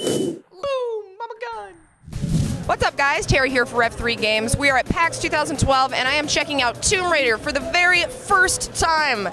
Boom! I'm a gun! What's up, guys? Terry here for Rev3 Games. We are at PAX 2012, and I am checking out Tomb Raider for the very first time.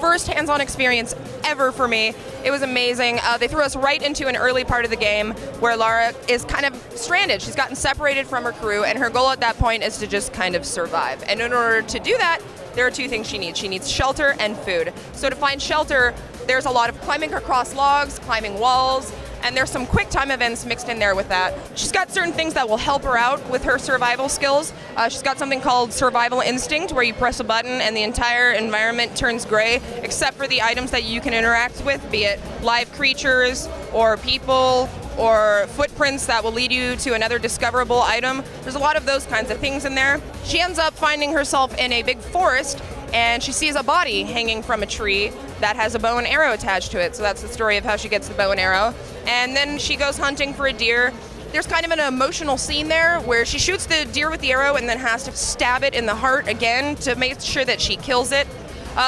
First hands-on experience ever for me. It was amazing. They threw us right into an early part of the game where Lara is kind of stranded. She's gotten separated from her crew, and her goal at that point is to just kind of survive. And in order to do that, there are two things she needs. She needs shelter and food. So to find shelter, there's a lot of climbing across logs, climbing walls, and there's some quick time events mixed in there with that. She's got certain things that will help her out with her survival skills. She's got something called survival instinct, where you press a button and the entire environment turns gray, except for the items that you can interact with, be it live creatures or people or footprints that will lead you to another discoverable item. There's a lot of those kinds of things in there. She ends up finding herself in a big forest, and she sees a body hanging from a tree that has a bow and arrow attached to it. So that's the story of how she gets the bow and arrow. And then she goes hunting for a deer. There's kind of an emotional scene there where she shoots the deer with the arrow and then has to stab it in the heart again to make sure that she kills it.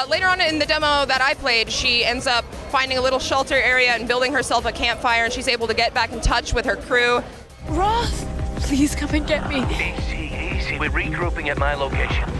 Later on in the demo that I played, she ends up finding a little shelter area and building herself a campfire, and she's able to get back in touch with her crew. Roth, please come and get me. Easy. We're regrouping at my location.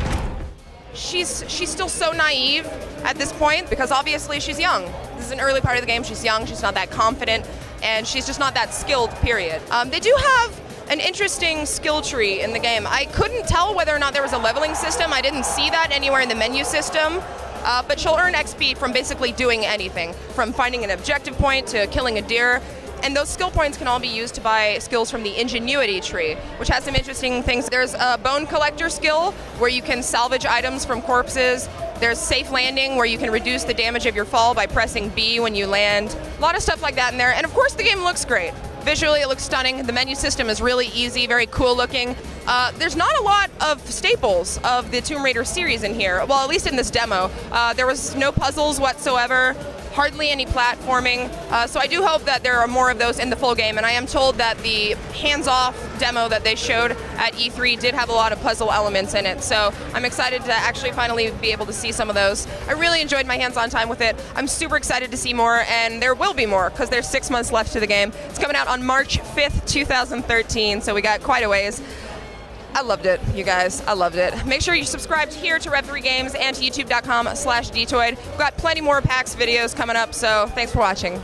She's still so naive at this point because obviously she's young. This is an early part of the game. She's young, she's not that confident, and she's just not that skilled, period. They do have an interesting skill tree in the game. I couldn't tell whether or not there was a leveling system. I didn't see that anywhere in the menu system. But she'll earn XP from basically doing anything, from finding an objective point to killing a deer. And those skill points can all be used to buy skills from the Ingenuity tree, which has some interesting things. There's a Bone Collector skill, where you can salvage items from corpses. There's Safe Landing, where you can reduce the damage of your fall by pressing B when you land. A lot of stuff like that in there. And of course, the game looks great. Visually, it looks stunning. The menu system is really easy, very cool looking. There's not a lot of staples of the Tomb Raider series in here. Well, at least in this demo. There was no puzzles whatsoever. Hardly any platforming, so I do hope that there are more of those in the full game, and I am told that the hands-off demo that they showed at E3 did have a lot of puzzle elements in it, so I'm excited to actually finally be able to see some of those. I really enjoyed my hands-on time with it. I'm super excited to see more, and there will be more, because there's 6 months left to the game. It's coming out on March 5th, 2013, so we got quite a ways. I loved it, you guys. I loved it. Make sure you subscribe here to Rev3 Games and to youtube.com/dtoid. We've got plenty more PAX videos coming up, so thanks for watching.